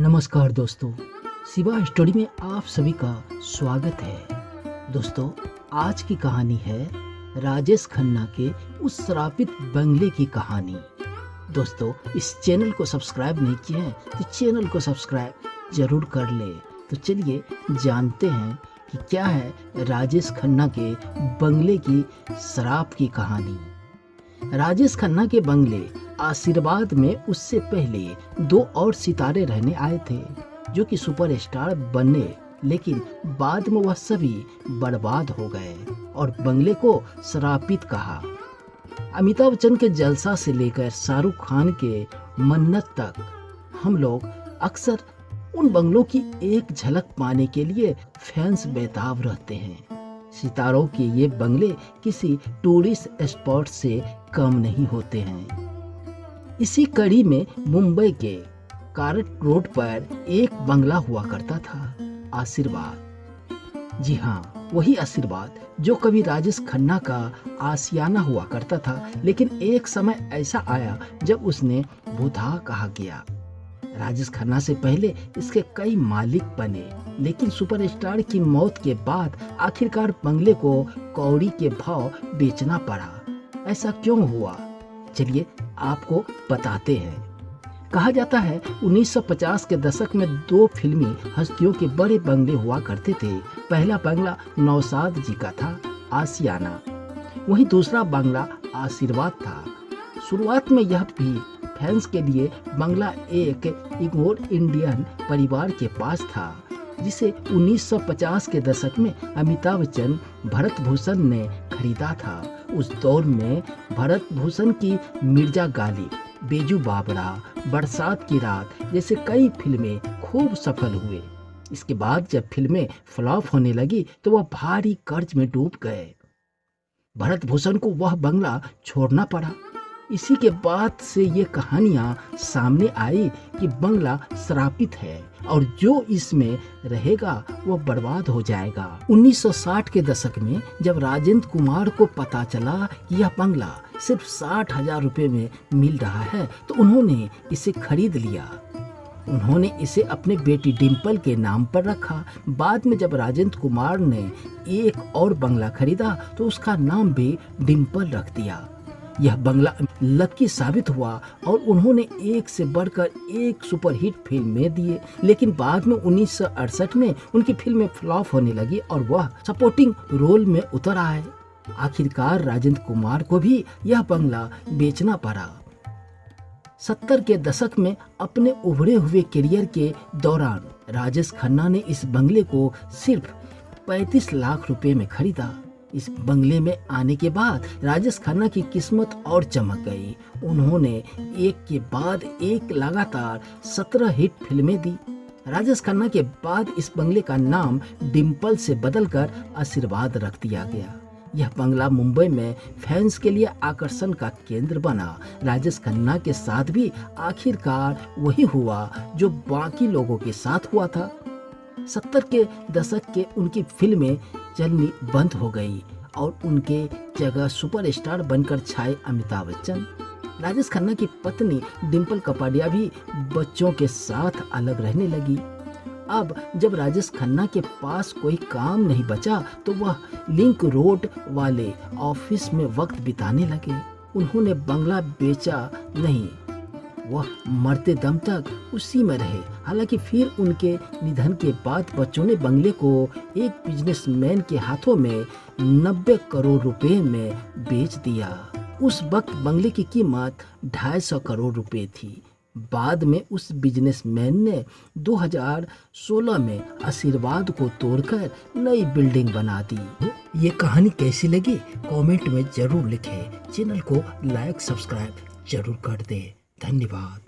नमस्कार दोस्तों, शिवा स्टोरी में आप सभी का स्वागत है। दोस्तों, आज की कहानी है राजेश खन्ना के उस श्रापित बंगले की कहानी। दोस्तों, इस चैनल को सब्सक्राइब नहीं किए हैं तो चैनल को सब्सक्राइब जरूर कर ले। तो चलिए जानते हैं कि क्या है राजेश खन्ना के बंगले की श्राप की कहानी। राजेश खन्ना के बंगले आशीर्वाद में उससे पहले दो और सितारे रहने आए थे जो कि सुपरस्टार बने, लेकिन बाद में वह सभी बर्बाद हो गए और बंगले को श्रापित कहा। अमिताभ बच्चन के जलसा से लेकर शाहरुख खान के मन्नत तक हम लोग अक्सर उन बंगलों की एक झलक पाने के लिए फैंस बेताब रहते हैं। सितारों के ये बंगले किसी टूरिस्ट स्पॉट से कम नहीं होते हैं। इसी कड़ी में मुंबई के कारट रोड पर एक बंगला हुआ करता था, आशीर्वाद। जी हाँ, वही आशीर्वाद जो कभी राजेश खन्ना का आशियाना हुआ करता था, लेकिन एक समय ऐसा आया जब उसने भूतहा कहा गया। राजेश खन्ना से पहले इसके कई मालिक बने, लेकिन सुपरस्टार की मौत के बाद आखिरकार बंगले को कौड़ी के भाव बेचना पड़ा। ऐसा क्यों हुआ, चलिए आपको बताते हैं। कहा जाता है 1950 के दशक में दो फिल्मी हस्तियों के बड़े बंगले हुआ करते थे। पहला बंगला नौशाद जी का था, आशियाना। वहीं दूसरा बंगला आशीर्वाद था। शुरुआत में यह भी फैंस के लिए बंगला एक इग्नोर इंडियन परिवार के पास था, जिसे 1950 के दशक में अमिताभ बच्चन भरत भूषण ने खरीदा था। उस दौर में भरत भूषण की मिर्जा गालिब, बेजू बावड़ा, बरसात की रात जैसे कई फिल्में खूब सफल हुए। इसके बाद जब फिल्में फ्लॉप होने लगी तो वह भारी कर्ज में डूब गए। भरत भूषण को वह बंगला छोड़ना पड़ा। इसी के बाद से ये कहानियां सामने आई कि बंगला श्रापित है और जो इसमें रहेगा वो बर्बाद हो जाएगा। 1960 के दशक में जब राजेंद्र कुमार को पता चला कि यह बंगला सिर्फ 60,000 रुपए में मिल रहा है तो उन्होंने इसे खरीद लिया। उन्होंने इसे अपने बेटी डिम्पल के नाम पर रखा। बाद में जब राजेंद्र कुमार ने एक और बंगला खरीदा तो उसका नाम भी डिम्पल रख दिया। यह बंगला लकी साबित हुआ और उन्होंने एक से बढ़कर एक सुपरहिट फिल्में दिए, लेकिन बाद में 1968 में उनकी फिल्में फ्लॉप होने लगी और वह सपोर्टिंग रोल में उतर आए। आखिरकार राजेंद्र कुमार को भी यह बंगला बेचना पड़ा। 70 के दशक में अपने उभरे हुए करियर के दौरान राजेश खन्ना ने इस बंगले को सिर्फ 35 लाख रुपए में खरीदा। इस बंगले में आने के बाद राजेश खन्ना की किस्मत और चमक गई। उन्होंने एक के बाद एक लगातार 17 हिट फिल्में दी। राजेश खन्ना के बाद इस बंगले का नाम डिम्पल से बदलकर आशीर्वाद रख दिया गया। यह बंगला मुंबई में फैंस के लिए आकर्षण का केंद्र बना। राजेश खन्ना के साथ भी आखिरकार वही हुआ जो बाकी लोगों के साथ हुआ था। 70 के दशक के उनकी फिल्में चलनी बंद हो गई और उनके जगह सुपरस्टार बनकर छाए अमिताभ बच्चन। राजेश खन्ना की पत्नी डिम्पल कपाडिया भी बच्चों के साथ अलग रहने लगी। अब जब राजेश खन्ना के पास कोई काम नहीं बचा तो वह लिंक रोड वाले ऑफिस में वक्त बिताने लगे। उन्होंने बंगला बेचा नहीं, वह मरते दम तक उसी में रहे। हालांकि फिर उनके निधन के बाद बच्चों ने बंगले को एक बिजनेसमैन के हाथों में 90 करोड़ रुपए में बेच दिया। उस वक्त बंगले की कीमत 250 करोड़ रुपए थी। बाद में उस बिजनेसमैन ने 2016 में आशीर्वाद को तोड़कर नई बिल्डिंग बना दी। ये कहानी कैसी लगी कमेंट में जरूर लिखें। चैनल को लाइक सब्सक्राइब जरूर कर दें। धन्यवाद।